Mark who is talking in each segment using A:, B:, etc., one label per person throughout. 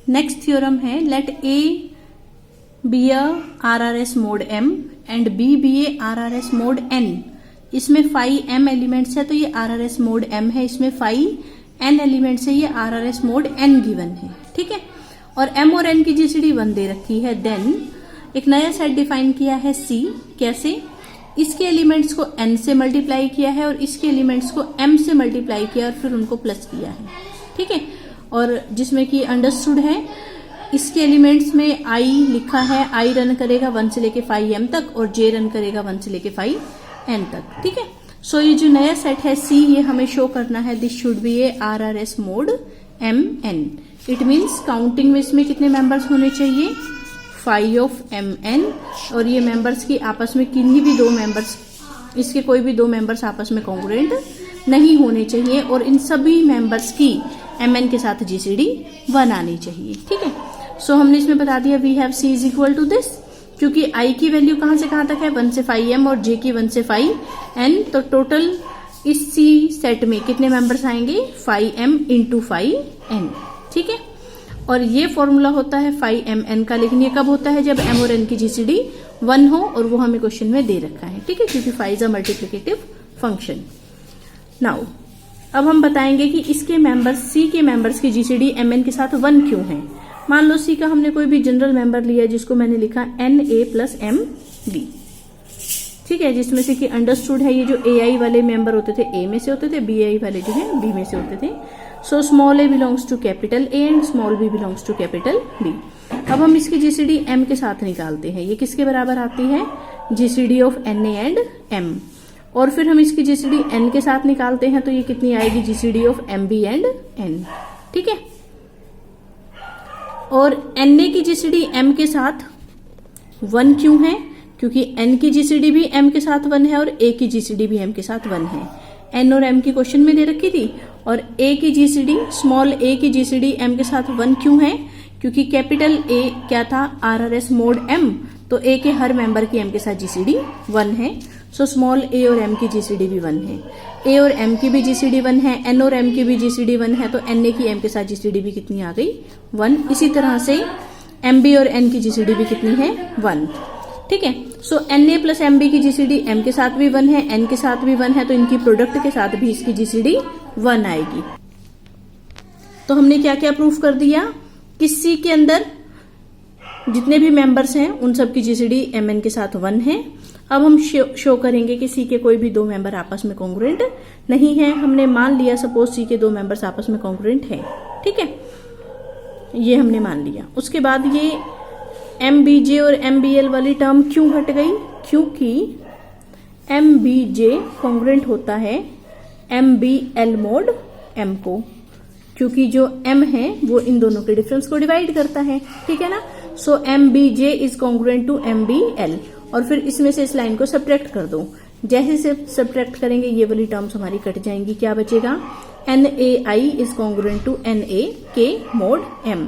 A: Next theorem है let a be a RRS mod M and B be a RRS mod N। इसमें phi M elements है तो ये RRS mod M है, इसमें phi N elements है, ये RRS मोड N गिवन है। ठीक है, और M और N की GCD 1 दे रखी है। देन एक नया सेट डिफाइन किया है C। कैसे? इसके एलिमेंट्स को N से मल्टीप्लाई किया है और इसके एलिमेंट्स को M से मल्टीप्लाई किया और फिर उनको प्लस किया है। ठीक है, और जिसमें कि अंडरस्टूड है इसके एलिमेंट्स में I लिखा है, I रन करेगा 1 से लेके 5M तक और J रन करेगा 1 से लेके 5N तक। ठीक है, सो ये जो नया सेट है C, ये हमें शो करना है this should be a RRS mode MN। It means counting में इसमें कितने मेंबर्स होने चाहिए? 5 ऑफ MN, और ये मेंबर्स की आपस में किन्हीं भी दो मेंबर्स, इसके कोई भी दो मेंबर्स आपस में कॉन्ग्रुएंट नहीं होने चाहिए और इन सभी मेंबर्स की MN के साथ GCD 1 आनी चाहिए। ठीक है, सो हमने इसमें बता दिया we have C is equal to this, क्योंकि I की वैल्यू कहां से कहां तक है? 1 से 5M और J की 1 से 5N, तो टोटल इस C सेट में कितने मेंबर्स आएंगे? 5M into 5N। ठीक है, और ये फॉर्मूला होता है 5MN का, लेकिन ये कब होता है? जब M और N की GCD 1 हो, और वो हमें क्वेश्चन में दे रखा है। ठीक है, क्योंकि 5 is a multiplicative function. Now अब हम बताएंगे कि इसके मेंबर्स C के मेंबर्स की GCD MN के साथ 1 क्यों है। मान लो C का हमने कोई भी जनरल मेंबर लिया जिसको मैंने लिखा NA प्लस MB। ठीक है, जिसमें से कि अंडरस्टूड है ये जो AI वाले मेंबर होते थे A में से होते थे, BI वाले जो है B में से होते थे। So small a belongs to capital A and small b belongs to capital B। अब हम इसकी GCD M के साथ निकालते हैं। ये किसके बराबर आती है? GCD of NA and M। और फिर हम इसकी GCD N के साथ निकालते हैं तो ये कितनी आएगी? GCD of MB and N। ठीक है, और NA की GCD M के साथ 1 क्यों है? क्योंकि N की GCD भी M के साथ 1 है और A की GCD भी M के साथ 1 है। N और M की क्वेश्चन में दे रखी थी, और A की GCD, स्मॉल a की GCD M के साथ 1 क्यों है? क्योंकि कैपिटल A क्या था? RRS मोड M, तो A के हर मेंबर की M के साथ GCD 1 है। सो स्मॉल a और M की GCD भी 1 है। A और M की भी GCD 1 है, N और M की भी GCD 1 है, तो NA की M के साथ GCD भी कितनी आ गई? 1। इसी तरह से MB और N की GCD भी कितनी है? 1। ठीक है, सो NA प्लस MB की GCD M के साथ भी 1 है, N के साथ भी 1 है, तो इनकी प्रोडक्ट के साथ भी इसकी GCD 1 आएगी। तो हमने क्या क्या प्रूफ कर दिया कि C के अंदर जितने भी मेंबर्स हैं उन सब की GCD MN के साथ 1 है। अब हम शो करेंगे कि C के कोई भी दो मेंबर आपस में कॉन्ग्रुएंट नहीं है। हमने मान लिया सपोज C के दो मेंबर्स आपस में कॉन्ग्रुएंट है। ठीक है, ये हमने मान लिया। उसके बाद ये MBJ और MBL वाली टर्म क्यों हट गई? क्योंकि MBJ कॉन्ग्रुएंट होता है MBL मोड M को, क्योंकि जो M है वो इन दोनों के डिफरेंस को डिवाइड करता है। ठीक है ना, so MBJ is congruent to MBL, और फिर इसमें से इस लाइन को सब्ट्रैक्ट कर दो। जैसे से सब्ट्रैक्ट करेंगे ये वाली टर्म्स हमारी कट जाएंगी। क्या बचेगा? NAI is congruent to NAK mod M।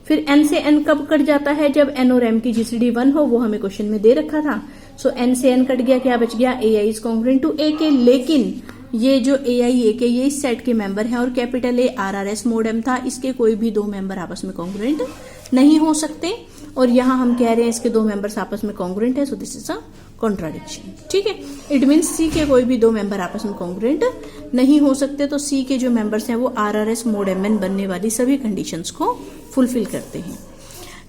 A: फिर N से N कब कट जाता है? जब N और M की GCD 1 हो, वो हमें क्वेश्चन में दे रखा था। सो N से N कट गया, क्या बच गया? AI is congruent to AK। लेकिन ये जो AI AK ये इस सेट के मेंबर हैं और capital A RRS mod M था, इसके कोई भी दो मेंबर आपस में कॉन्ग्रुएंट नहीं हो सकते, और यहाँ हम कह रहे हैं इसके दो मेंबर्स आपस में कॉन्ग्रुएंट है, so this is a contradiction. ठीक है, इट मीन्स C के कोई भी दो मेंबर आपस में कॉन्ग्रुएंट नहीं हो सकते, तो C के जो मेंबर्स हैं वो RRS मोड MN बनने वाली सभी कंडीशंस को फुलफिल करते हैं।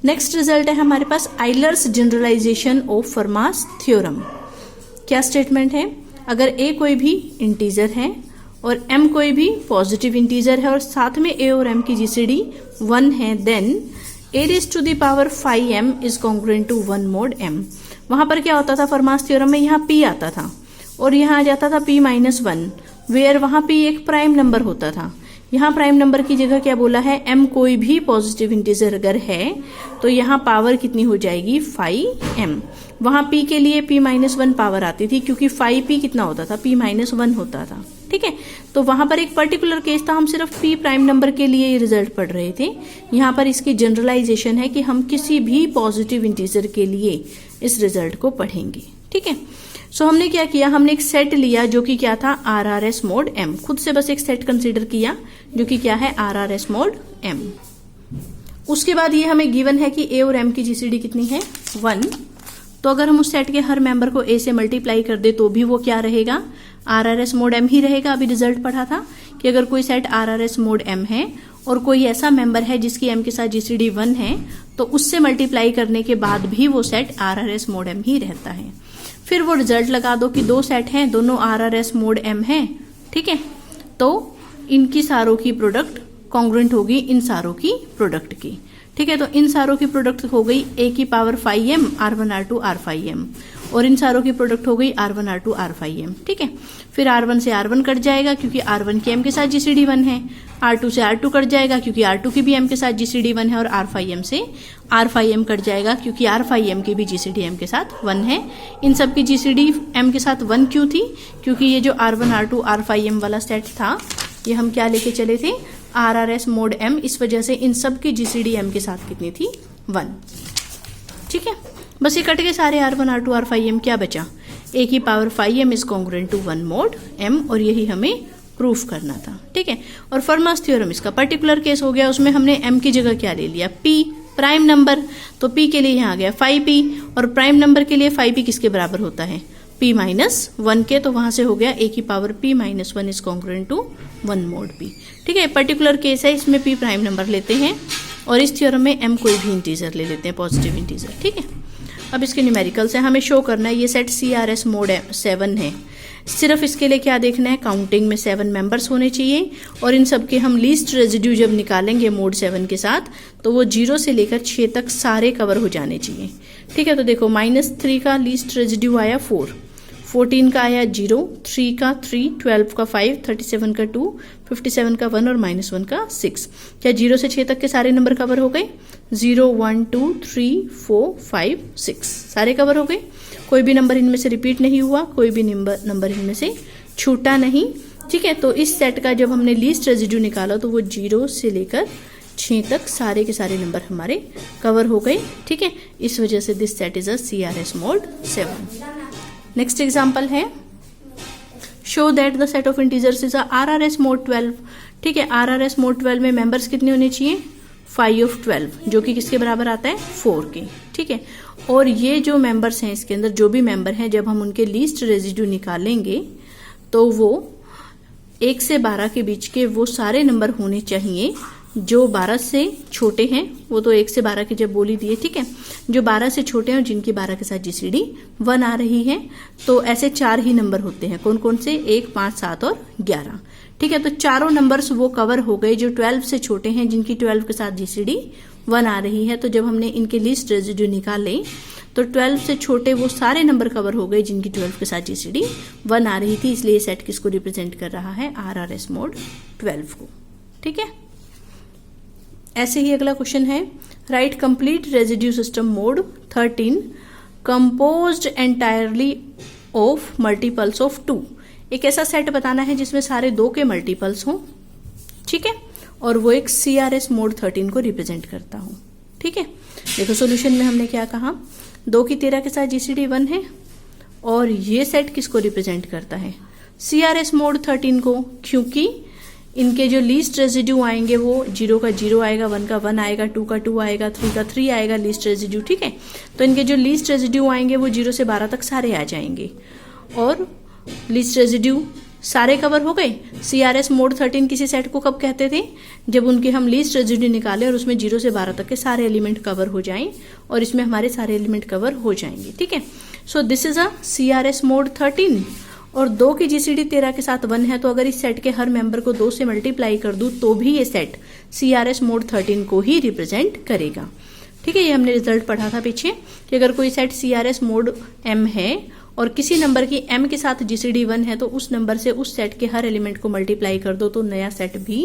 A: नेक्स्ट रिजल्ट है हमारे पास आइलर्स जनरलाइजेशन ऑफ फर्मास थ्योरम। क्या स्टेटमेंट है? अगर A कोई भी इंटीजर है और M कोई भी पॉजिटिव इंटीजर है और साथ में A और M की GCD 1 है, then A raised to the power 5M is congruent to 1 mod M। वहां पर क्या होता था फर्मास थ्योरम में? यहाँ P आता था और यहाँ आ जाता था P-1, वेयर वहां P एक प्राइम नंबर होता था। यहाँ प्राइम नंबर की जगह क्या बोला है? M कोई भी पॉजिटिव इंटीजर अगर है तो यहाँ पावर कितनी हो जाएगी? 5M। वहां P के लिए P-1 पावर आती थी, क्योंकि 5P कितना होता था? P-1 होता था। ठीक है, तो वहां पर एक पर्टिकुलर केस था, हम सिर्फ P प्राइम नंबर के लिए रिजल्ट पढ़ रहे थे। यहाँ पर इसकी जनरलाइजेशन है कि हम किसी भी पॉजिटिव इंटीजर के लिए इस रिजल्ट को पढ़ेंगे। ठीक है, सो हमने क्या किया? हमने एक सेट लिया जो कि क्या था? RRS mod M। खुद से बस एक सेट कंसीडर किया जो कि क्या है? RRS mod M। उसके बाद ये हमें गिवन है कि ए और एम की जीसीडी कितनी है 1। तो अगर हम उस सेट के हर मेंबर को ए से मल्टीप्लाई कर दे तो भी वो क्या रहेगा, RRS मोड M ही रहेगा। अभी रिजल्ट पढ़ा था कि अगर कोई सेट RRS मोड M है और कोई ऐसा मेंबर है जिसकी M के साथ GCD 1 है तो उससे मल्टीप्लाई करने के बाद भी वो सेट RRS मोड M ही रहता है। फिर वो रिजल्ट लगा दो कि दो सेट हैं, दोनों RRS मोड M है, ठीक है, तो इनकी सारों की प्रोडक्ट कॉन्ग्रुएंट होगी इन सारों की प्रोडक्ट की, ठीक है। तो इन सारों की प्रोडक्ट हो गई a की power 5m r1 r2 r5m और इन सारों की प्रोडक्ट हो गई r1 r2 r5m, ठीक है। फिर r1 से r1 कट जाएगा क्योंकि r1 की m के साथ GCD 1 है, r2 से r2 कट जाएगा क्योंकि r2 की भी m के साथ GCD 1 है और r5m से r5m कट जाएगा क्योंकि r5m की भी GCD m के साथ 1 है। इन सब की GCD m के साथ 1 क्यों थी, क्योंकि ये जो r1 r2 r5m वाला सेट था ये हम क्या लेके चले थे, RRS मोड M, इस वजह से इन सब की GCD M के साथ कितनी थी 1, ठीक है। बस ये कट गए सारे R1 R2 R5M, क्या बचा, a की power 5m is congruent to 1 mod M और यही हमें प्रूफ करना था, ठीक है। और फर्मास थ्योरम इसका पर्टिकुलर केस हो गया, उसमें हमने M की जगह क्या ले लिया, P प्राइम नंबर, तो P के लिए यहाँ आ गया 5P और प्राइम नंबर के लिए 5P किसके बराबर होता है, P माइनस 1 के, तो वहां से हो गया a की power P minus 1 is congruent to 1 mod P, ठीक है। पर्टिकुलर केस है, इसमें P प्राइम नंबर लेते हैं और इस थ्योरम में M कोई भी इंटीजर ले लेते हैं, पॉजिटिव इंटीजर, ठीक है। अब इसके न्यूमेरिकल्स है, हमें शो करना है ये सेट CRS मोड 7 है। सिर्फ इसके लिए क्या देखना है, काउंटिंग में 7 मेंबर्स होने चाहिए और इन सब के हम लीस्ट रेजिड्यू जब निकालेंगे मोड 7 के साथ तो वो 0 से लेकर 6 तक सारे कवर हो जाने चाहिए, ठीक है। तो देखो -3 का लीस्ट रेजिड्यू आया 4, 14 का आया 0, 3 का 3, 12 का 5, 37 का 2, 57 का 1 और -1 का 6। क्या 0 से 6 तक के सारे नंबर कवर हो गए, 0 1 2 3 4 5 6 सारे कवर हो गए, कोई भी नंबर इनमें से रिपीट नहीं हुआ, कोई भी नंबर इनमें से छूटा नहीं, ठीक है। तो इस सेट का जब हमने लीस्ट रेजिड्यू निकाला तो वो 0 से लेकर 6 तक सारे के सारे नंबर हमारे कवर हो गए, ठीक है। इस वजह से this set is a CRS mode 7। Next example है, show that the set of integers is RRS mode 12, ठीक है। RRS मोड 12 में मेंबर्स कितने होने चाहिए, 5 of 12 जो कि किसके बराबर आता है 4 के, ठीक है। और ये जो मेंबर्स हैं इसके अंदर जो भी मेंबर हैं जब हम उनके लीस्ट रेजिड्यू निकालेंगे तो वो 1 से 12 के बीच के वो सारे नंबर होने चाहिए जो 12 से छोटे हैं, वो तो 1 से 12 की जब बोली दिए, ठीक है, जो 12 से छोटे हैं और जिनकी 12 के साथ GCD 1 आ रही है। तो ऐसे 4 ही नंबर होते हैं, कौन कौन से, 1 5 7 और 11, ठीक है। तो चारों नंबर्स वो कवर हो गए जो 12 से छोटे हैं जिनकी 12 के साथ GCD 1 आ रही है। तो जब हमने इनके लीस्ट रेजिड्यू निकाले तो 12 से छोटे वो सारे नंबर कवर हो गए जिनकी 12 के साथ GCD 1 आ रही थी, इसलिए सेट किसको रिप्रेजेंट कर रहा है, RRS मोड 12 को, ठीक है। ऐसे ही अगला क्वेश्चन है, right complete residue system mode 13 composed entirely of multiples of 2। एक ऐसा सेट बताना है जिसमें सारे 2 के मल्टीपल्स हों, ठीक है, और वो एक CRS मोड 13 को रिप्रेजेंट करता हो, ठीक है। देखो सॉल्यूशन में हमने क्या कहा, 2 की 13 के साथ GCD 1 है और ये सेट किसको रिप्रेजेंट करता है, CRS मोड 13 को, क्योंकि इनके जो लीस्ट रेजिड्यू आएंगे वो 0 का 0 आएगा, 1 का 1 आएगा, 2 का 2 आएगा, 3 का 3 आएगा लीस्ट रेजिड्यू, ठीक है। तो इनके जो लीस्ट रेजिड्यू आएंगे वो 0 से 12 तक सारे आ जाएंगे और लीस्ट रेजिड्यू सारे कवर हो गए। CRS मोड 13 किसी सेट को कब कहते थे, जब उनके हम लीस्ट रेजिड्यू निकालें और उसमें 0 से 12 तक के सारे एलिमेंट कवर हो जाएं और इसमें हमारे सारे एलिमेंट कवर हो जाएंगे, ठीक है। So this is a CRS mode 13 और 2 की GCD 13 के साथ 1 है, तो अगर इस सेट के हर मेंबर को 2 से मल्टीप्लाई कर दूं तो भी ये सेट CRS मोड 13 को ही रिप्रेजेंट करेगा, ठीक है। ये हमने रिजल्ट पढ़ा था पीछे कि अगर कोई सेट CRS मोड M है और किसी नंबर की M के साथ GCD 1 है तो उस नंबर से उस सेट के हर एलिमेंट को मल्टीप्लाई कर दो तो नया सेट भी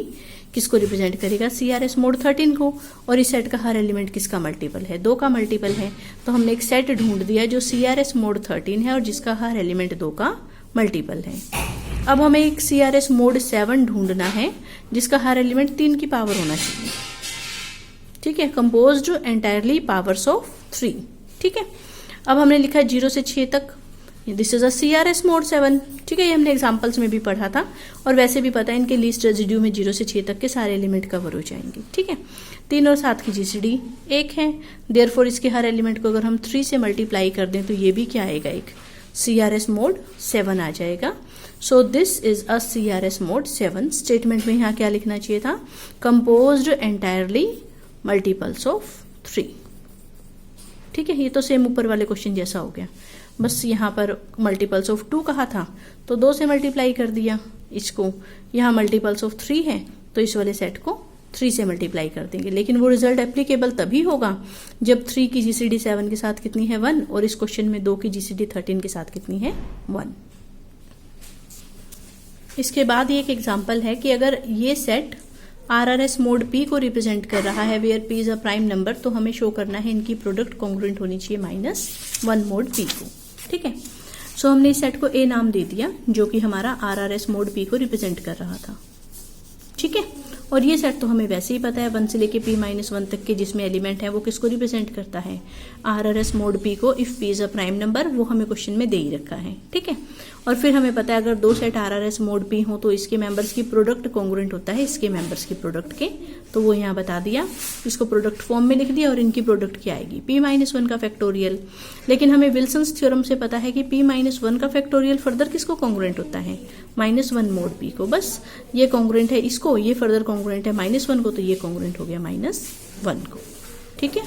A: किसको रिप्रेजेंट करेगा, CRS मोड 13 को। और इस सेट का हर एलिमेंट किसका मल्टीपल है, 2 का मल्टीपल है। तो हमने एक सेट ढूंढ दिया जो CRS मोड 13 है और जिसका हर एलिमेंट 2 का मल्टीपल है। अब हमें एक CRS मोड 7 ढूंढना है जिसका हर एलिमेंट 3 की पावर होना चाहिए, ठीक है, कंपोज्ड एंटायरली पावर्स ऑफ 3, ठीक है। अब हमने लिखा 0 से 6 तक this is a CRS mode 7, ठीक है, ये हमने एग्जांपल्स में भी पढ़ा था और वैसे भी पता है इनके लीस्ट रेजिड्यू में 0 से 6 तक के सारे एलिमेंट कवर हो जाएंगे, ठीक है। 3 और 7 की GCD 1 है, देयरफॉर इसके हर एलिमेंट को अगर हम 3 से मल्टीप्लाई कर दें तो ये भी क्या आएगा, एक CRS मोड 7 आ जाएगा। So this is a CRS mode 7। Statement में यहाँ क्या लिखना चाहिए था, कंपोज्ड एंटायरली मल्टीपल्स ऑफ 3, ठीक है। ये तो सेम ऊपर वाले क्वेश्चन जैसा हो गया, बस यहाँ पर मल्टीपल्स ऑफ 2 कहा था तो 2 से मल्टीप्लाई कर दिया इसको, यहाँ मल्टीपल्स ऑफ 3 है तो इस वाले सेट को 3 से मल्टीप्लाई कर देंगे। लेकिन वो रिजल्ट एप्लीकेबल तभी होगा जब 3 की GCD 7 के साथ कितनी है 1 और इस क्वेश्चन में 2 की GCD 13 के साथ कितनी है 1। इसके बाद ये एक एग्जाम्पल है कि अगर ये सेट RRS मोड P को रिप्रेजेंट कर रहा है where P is a prime number, तो हमें शो करना है इनकी प्रोडक्ट कॉन्ग्रुएंट होनी चाहिए -1 मोड P को, ठीक है। सो हमने इस सेट को A नाम दे दिया जो कि हमारा RRS मोड P को रिप्रेजेंट कर रहा था, ठीक है। और ये सेट तो हमें वैसे ही पता है 1 से लेके P-1 तक के जिसमें एलिमेंट है वो किसको रिप्रेजेंट करता है, RRS मोड P को। If P is a prime number वो हमें क्वेश्चन में दे ही रखा है, ठीक है। और फिर हमें पता है अगर 2 सेट RRS मोड P हो तो इसके मेंबर्स की प्रोडक्ट कॉन्ग्रुएंट होता है इसके मेंबर्स की प्रोडक्ट के, तो वो यहाँ बता दिया, इसको प्रोडक्ट फॉर्म में लिख दिया और इनकी प्रोडक्ट क्या आएगी P-1 का फैक्टोरियल। लेकिन हमें विल्सन्स थ्योरम से पता है कि P-1 का फैक्टोरियल फर्दर किसको कॉन्ग्रुएंट होता है, -1 मोड P को। बस ये कॉन्ग्रुएंट है इसको, ये फर्दर कॉन्ग्रुएंट है -1 को, तो ये कॉन्ग्रुएंट हो गया -1 को, ठीक है।